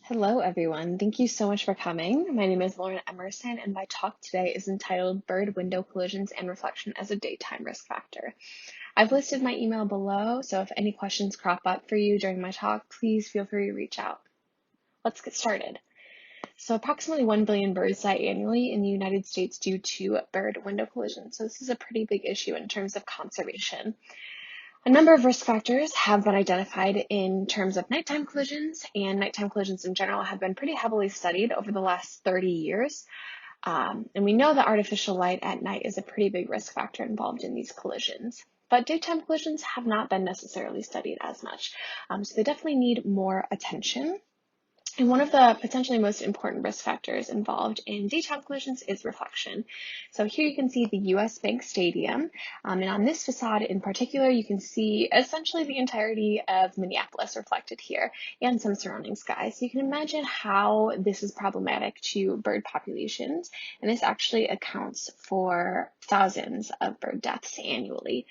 Hello, everyone. Thank you so much for coming. My name is Lauren Emerson, and my talk today is entitled Bird Window Collisions and Reflection as a Daytime Risk Factor. I've listed my email below, so if any questions crop up for you during my talk, please feel free to reach out. Let's get started. So approximately 1 billion birds die annually in the United States due to bird window collisions. So this is a pretty big issue in terms of conservation. A number of risk factors have been identified in terms of nighttime collisions, and nighttime collisions in general have been pretty heavily studied over the last 30 years. And we know that artificial light at night is a pretty big risk factor involved in these collisions. But daytime collisions have not been necessarily studied as much, so they definitely need more attention. And one of the potentially most important risk factors involved in daytime collisions is reflection. So here you can see the US Bank Stadium, and on this facade in particular, you can see essentially the entirety of Minneapolis reflected here and some surrounding skies. So you can imagine how this is problematic to bird populations, and this actually accounts for thousands of bird deaths annually.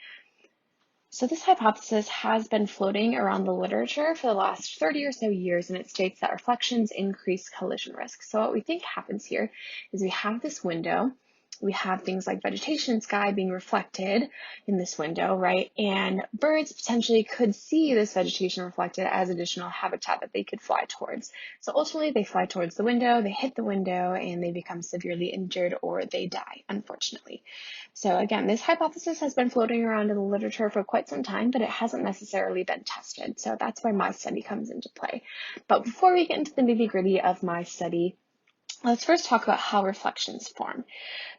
So this hypothesis has been floating around the literature for the last 30 or so years, and it states that reflections increase collision risk. So what we think happens here is we have this window, we have things like vegetation and sky being reflected in this window, right? And birds potentially could see this vegetation reflected as additional habitat that they could fly towards. So ultimately they fly towards the window, they hit the window, and they become severely injured or they die, unfortunately. So again, this hypothesis has been floating around in the literature for quite some time, but it hasn't necessarily been tested. So that's why my study comes into play. But before we get into the nitty-gritty of my study, let's first talk about how reflections form.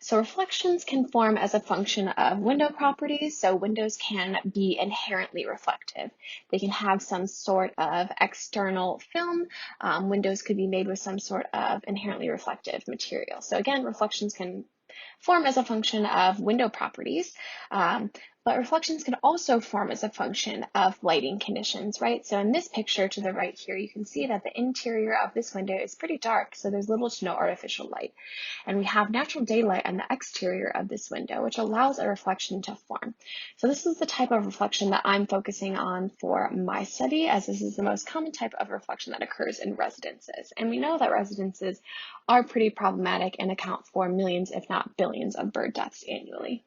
So reflections can form as a function of window properties. So windows can be inherently reflective. They can have some sort of external film. Windows could be made with some sort of inherently reflective material. So again, reflections can form as a function of window properties, but reflections can also form as a function of lighting conditions, right? So in this picture to the right here, you can see that the interior of this window is pretty dark, so there's little to no artificial light. And we have natural daylight on the exterior of this window, which allows a reflection to form. So this is the type of reflection that I'm focusing on for my study, as this is the most common type of reflection that occurs in residences. And we know that residences are pretty problematic and account for millions, if not billions, of bird deaths annually.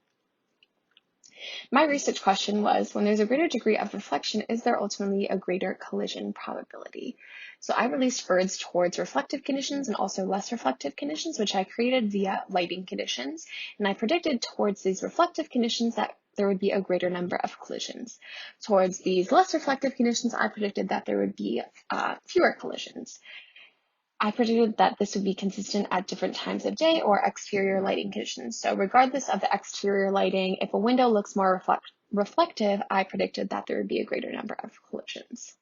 My research question was, when there's a greater degree of reflection, is there ultimately a greater collision probability? So I released birds towards reflective conditions and also less reflective conditions, which I created via lighting conditions. And I predicted towards these reflective conditions that there would be a greater number of collisions. Towards these less reflective conditions, I predicted that there would be fewer collisions. I predicted that this would be consistent at different times of day or exterior lighting conditions. So regardless of the exterior lighting, if a window looks more reflective, I predicted that there would be a greater number of collisions.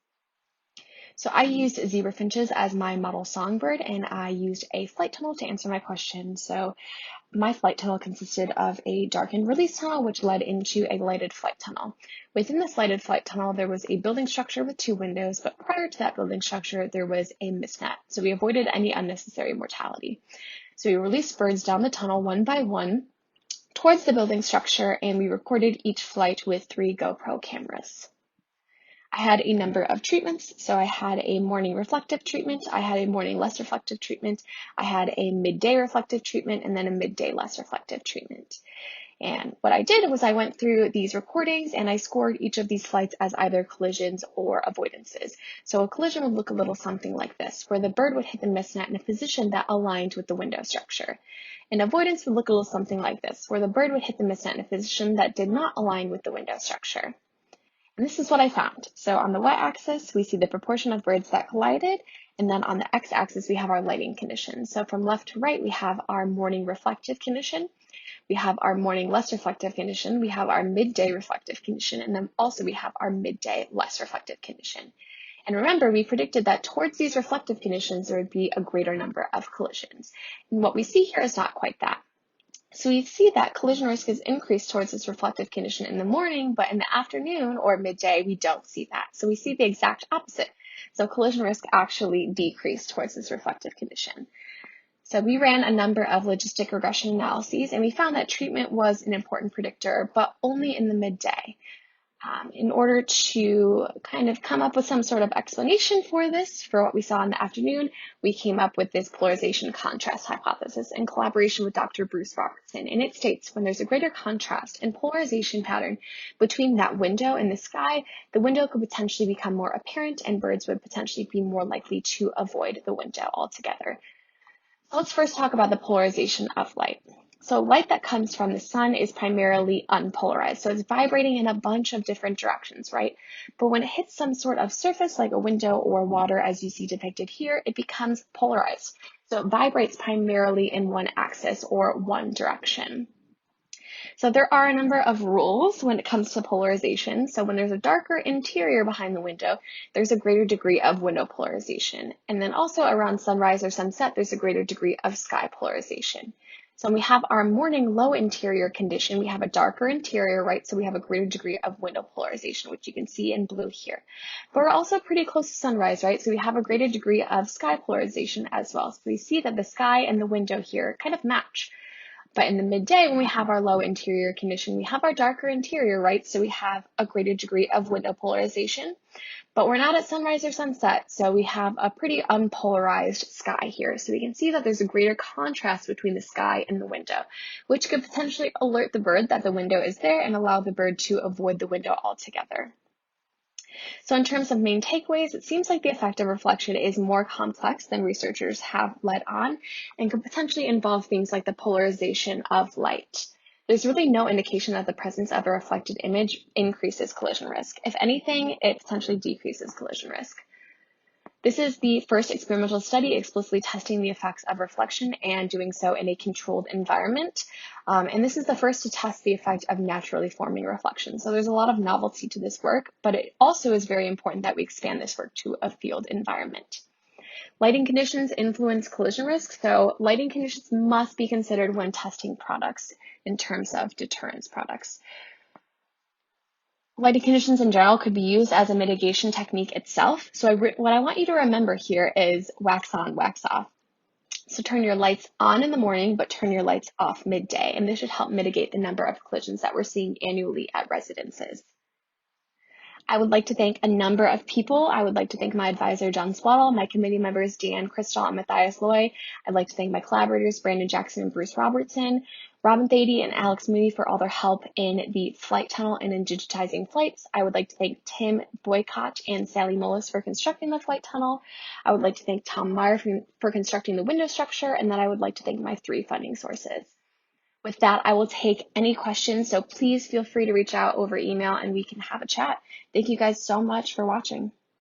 So I used zebra finches as my model songbird, and I used a flight tunnel to answer my question. So my flight tunnel consisted of a darkened release tunnel, which led into a lighted flight tunnel. Within this lighted flight tunnel, there was a building structure with 2 windows, but prior to that building structure, there was a mist net. So we avoided any unnecessary mortality. So we released birds down the tunnel one by one towards the building structure, and we recorded each flight with 3 GoPro cameras. I had a number of treatments. So I had a morning reflective treatment, I had a morning less reflective treatment, I had a midday reflective treatment, and then a midday less reflective treatment. And what I did was I went through these recordings and I scored each of these flights as either collisions or avoidances. So a collision would look a little something like this, where the bird would hit the mist net in a position that aligned with the window structure. An avoidance would look a little something like this, where the bird would hit the mist net in a position that did not align with the window structure. And this is what I found. So on the y-axis, we see the proportion of birds that collided, and then on the x-axis, we have our lighting conditions. So from left to right, we have our morning reflective condition, we have our morning less reflective condition, we have our midday reflective condition, and then also we have our midday less reflective condition. And remember, we predicted that towards these reflective conditions, there would be a greater number of collisions. And what we see here is not quite that. So we see that collision risk is increased towards this reflective condition in the morning, but in the afternoon or midday, we don't see that. So we see the exact opposite. So collision risk actually decreased towards this reflective condition. So we ran a number of logistic regression analyses, and we found that treatment was an important predictor, but only in the midday. In order to kind of come up with some sort of explanation for this, for what we saw in the afternoon, we came up with this polarization contrast hypothesis in collaboration with Dr. Bruce Robertson. And it states when there's a greater contrast and polarization pattern between that window and the sky, the window could potentially become more apparent and birds would potentially be more likely to avoid the window altogether. So let's first talk about the polarization of light. So light that comes from the sun is primarily unpolarized. So it's vibrating in a bunch of different directions, right? But when it hits some sort of surface like a window or water, as you see depicted here, it becomes polarized. So it vibrates primarily in one axis or one direction. So there are a number of rules when it comes to polarization. So when there's a darker interior behind the window, there's a greater degree of window polarization. And then also around sunrise or sunset, there's a greater degree of sky polarization. So when we have our morning low interior condition, we have a darker interior, right? So we have a greater degree of window polarization, which you can see in blue here. But we're also pretty close to sunrise, right? So we have a greater degree of sky polarization as well. So we see that the sky and the window here kind of match. But in the midday, when we have our low interior condition, we have our darker interior, right? So we have a greater degree of window polarization, but we're not at sunrise or sunset. So we have a pretty unpolarized sky here. So we can see that there's a greater contrast between the sky and the window, which could potentially alert the bird that the window is there and allow the bird to avoid the window altogether. So in terms of main takeaways, it seems like the effect of reflection is more complex than researchers have let on and could potentially involve things like the polarization of light. There's really no indication that the presence of a reflected image increases collision risk. If anything, it potentially decreases collision risk. This is the first experimental study explicitly testing the effects of reflection and doing so in a controlled environment. And this is the first to test the effect of naturally forming reflection. So there's a lot of novelty to this work, but it also is very important that we expand this work to a field environment. Lighting conditions influence collision risk, so lighting conditions must be considered when testing products in terms of deterrence products. Lighting conditions in general could be used as a mitigation technique itself. So what I want you to remember here is wax on, wax off. So turn your lights on in the morning, but turn your lights off midday. And this should help mitigate the number of collisions that we're seeing annually at residences. I would like to thank a number of people. I would like to thank my advisor, John Swaddle, my committee members, Deanne Crystal and Matthias Loy. I'd like to thank my collaborators, Brandon Jackson and Bruce Robertson, Robin Thady and Alex Mooney for all their help in the flight tunnel and in digitizing flights. I would like to thank Tim Boycott and Sally Mullis for constructing the flight tunnel. I would like to thank Tom Meyer for constructing the window structure, and then I would like to thank my 3 funding sources. With that, I will take any questions, so please feel free to reach out over email and we can have a chat. Thank you guys so much for watching.